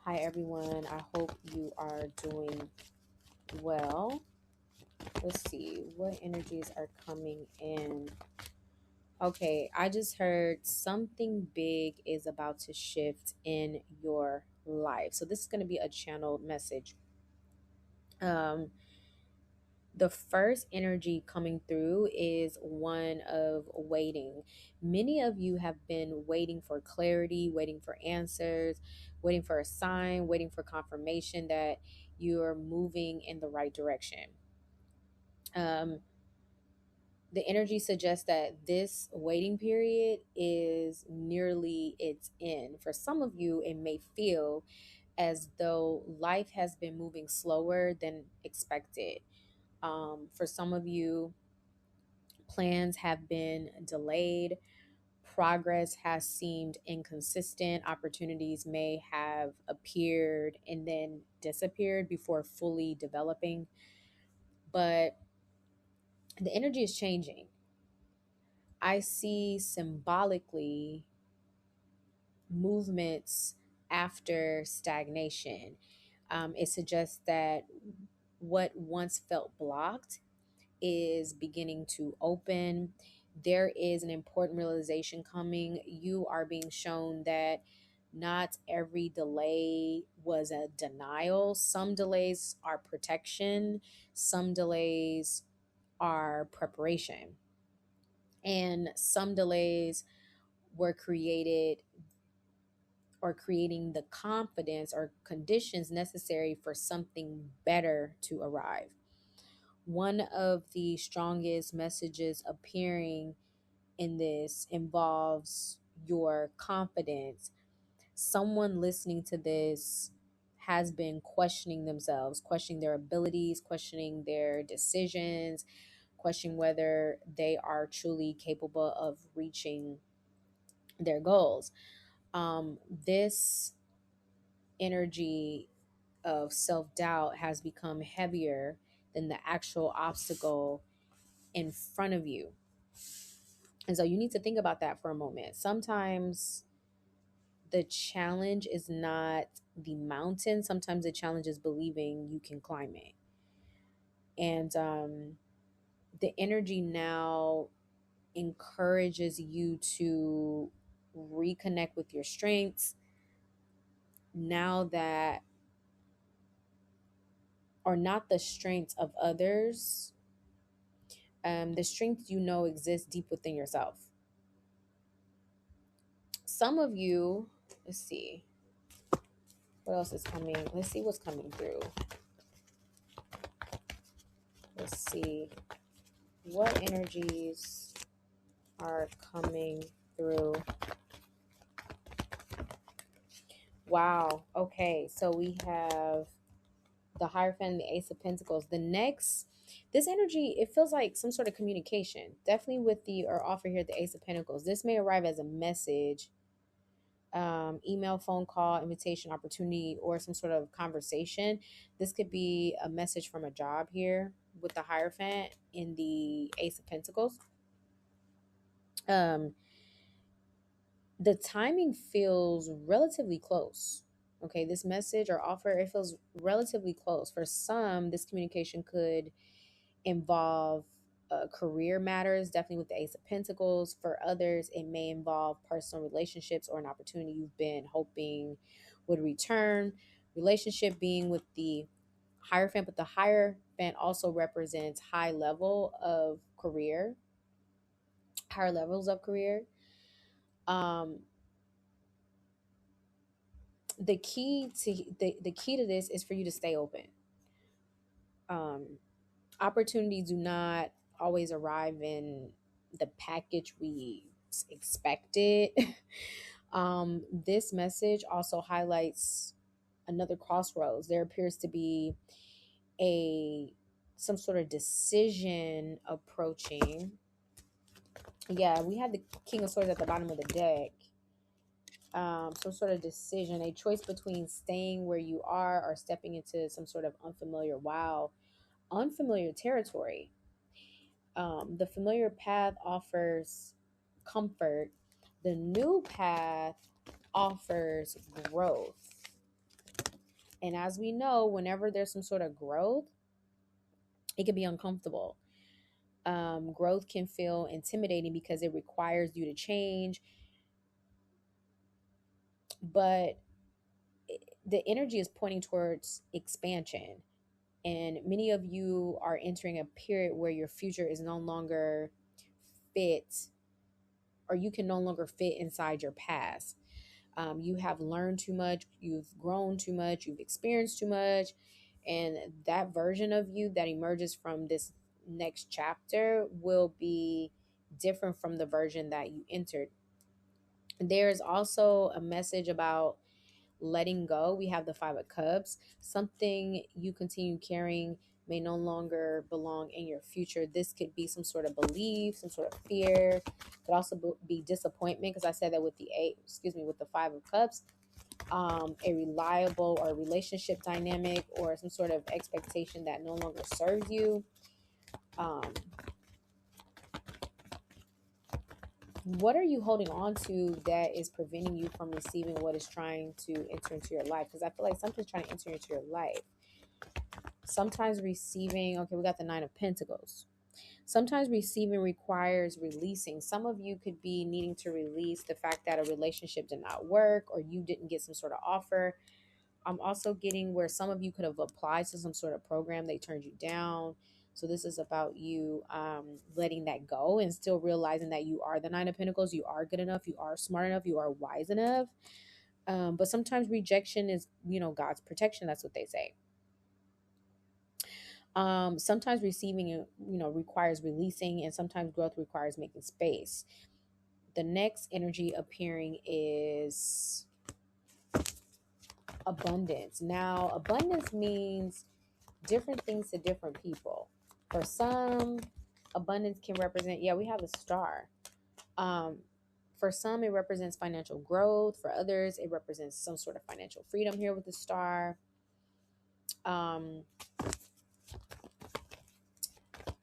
Hi, everyone. I hope you are doing well. Let's see what energies are coming in. Okay, I just heard something big is about to shift in your life. So, this is going to be a channeled message. Um, the first energy coming through is one of waiting. Many of you have been waiting for clarity, waiting for answers, waiting for a sign, waiting for confirmation that you're moving in the right direction. Um, the energy suggests that this waiting period is nearly its end. For some of you, it may feel as though life has been moving slower than expected. For some of you, plans have been delayed, progress has seemed inconsistent, opportunities may have appeared and then disappeared before fully developing. But the energy is changing. I see symbolically movements after stagnation. It suggests that what once felt blocked is beginning to open. There is an important realization coming. You are being shown that not every delay was a denial. Some delays are protection, some delays are preparation, and some delays were created or creating the confidence or conditions necessary for something better to arrive. One of the strongest messages appearing in this involves your confidence. Someone listening to this has been questioning themselves, questioning their abilities, questioning their decisions, questioning whether they are truly capable of reaching their goals. This energy of self doubt has become heavier than the actual obstacle in front of you. And so you need to think about that for a moment. Sometimes the challenge is not the mountain, sometimes the challenge is believing you can climb it. And the energy now encourages you to reconnect with your strengths now that are not the strengths of others. The strengths you know exist deep within yourself. Some of you, let's see, what else is coming? Let's see what's coming through. Let's see what energies are coming through. Wow. Okay. So we have the Hierophant and the Ace of Pentacles. This energy, it feels like some sort of communication. Definitely with the or offer here, the Ace of Pentacles. This may arrive as a message, email, phone call, invitation, opportunity, or some sort of conversation. This could be a message from a job here with the Hierophant in the Ace of Pentacles. Um, the timing feels relatively close. Okay, this message or offer, it feels relatively close. For some, this communication could involve career matters, definitely with the Ace of Pentacles. For others, it may involve personal relationships or an opportunity you've been hoping would return. Relationship being with the Hierophant, but the Hierophant also represents high levels of career. Um, the key to this is for you to stay open. Um, Opportunities do not always arrive in the package we expected. This message also highlights another crossroads. There appears to be a some sort of decision approaching. Yeah, we have the King of Swords at the bottom of the deck. Some sort of decision, a choice between staying where you are or stepping into some sort of unfamiliar territory. The familiar path offers comfort. The new path offers growth. And as we know, whenever there's some sort of growth, it can be uncomfortable. Growth can feel intimidating because it requires you to change, but the energy is pointing towards expansion. And many of you are entering a period where your future is no longer fit, or you can no longer fit inside your past. You have learned too much, you've grown too much, you've experienced too much, and that version of you that emerges from this next chapter will be different from the version that you entered. There's also a message about letting go. We have the Five of Cups. Something you continue carrying may no longer belong in your future. This could be some sort of belief, some sort of fear. Could also be disappointment, because I said that with the with the Five of Cups. A reliable or relationship dynamic, or some sort of expectation that no longer serves you. What are you holding on to that is preventing you from receiving what is trying to enter into your life? Because I feel like something's trying to enter into your life. Sometimes receiving, okay, we got the Nine of Pentacles. Sometimes receiving requires releasing. Some of you could be needing to release the fact that a relationship did not work, or you didn't get some sort of offer. I'm also getting where some of you could have applied to some sort of program, they turned you down. So this is about you letting that go and still realizing that you are the Nine of Pentacles. You are good enough. You are smart enough. You are wise enough. But sometimes rejection is, God's protection. That's what they say. Sometimes receiving, requires releasing, and sometimes growth requires making space. The next energy appearing is abundance. Now, abundance means different things to different people. For some, abundance can represent, we have a star. For some, it represents financial growth. For others, it represents some sort of financial freedom here with the star.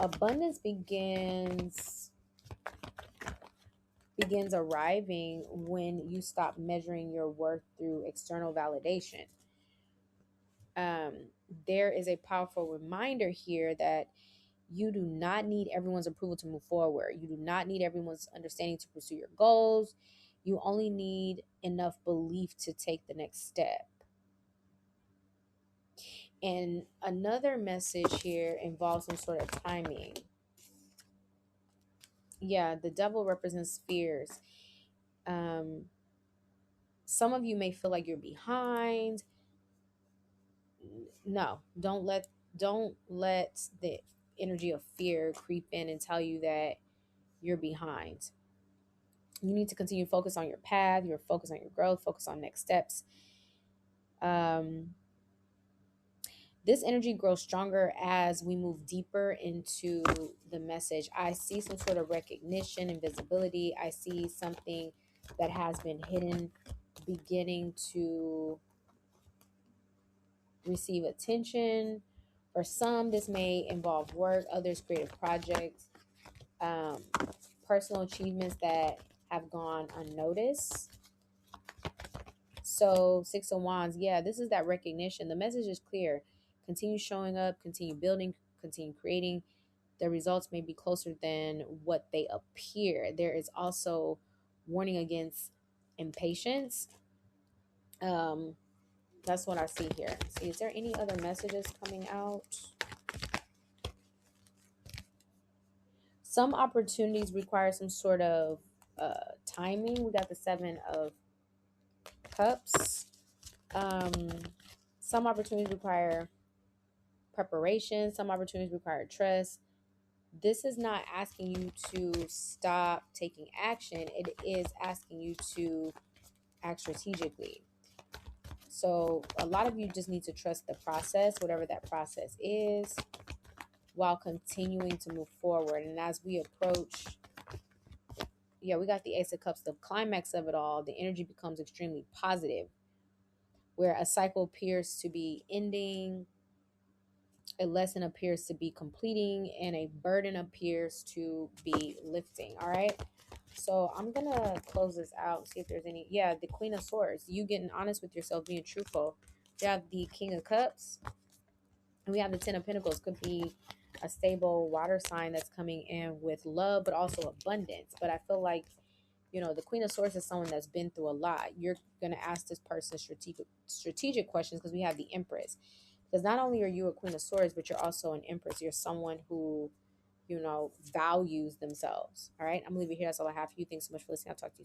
Abundance begins arriving when you stop measuring your worth through external validation. There is a powerful reminder here that you do not need everyone's approval to move forward. You do not need everyone's understanding to pursue your goals. You only need enough belief to take the next step. And another message here involves some sort of timing. Yeah, the devil represents fears. Some of you may feel like you're behind. No, don't let the energy of fear creep in and tell you that you're behind. You need to continue to focus on your path, your focus on your growth, focus on next steps. This energy grows stronger as we move deeper into the message. I see some sort of recognition and visibility. I see something that has been hidden beginning to receive attention. For some, this may involve work, others creative projects, personal achievements that have gone unnoticed. So 6 of Wands, this is that recognition. The message is clear. Continue showing up, continue building, continue creating. The results may be closer than what they appear. There is also warning against impatience. That's what I see here. See, is there any other messages coming out? Some opportunities require some sort of timing. We got the 7 of Cups. Some opportunities require preparation. Some opportunities require trust. This is not asking you to stop taking action. It is asking you to act strategically. So a lot of you just need to trust the process, whatever that process is, while continuing to move forward. And as we approach, we got the Ace of Cups, the climax of it all, the energy becomes extremely positive, where a cycle appears to be ending, a lesson appears to be completing, and a burden appears to be lifting. All right. So I'm going to close this out, see if there's any. The Queen of Swords, you getting honest with yourself, being truthful. We have the King of Cups, and we have the Ten of Pentacles. Could be a stable water sign that's coming in with love, but also abundance. But I feel like, you know, the Queen of Swords is someone that's been through a lot. You're going to ask this person strategic questions, because we have the Empress. Because not only are you a Queen of Swords, but you're also an Empress. You're someone who, you know, values themselves. All right. I'm going to leave it here. That's all I have for you. Thanks so much for listening. I'll talk to you soon.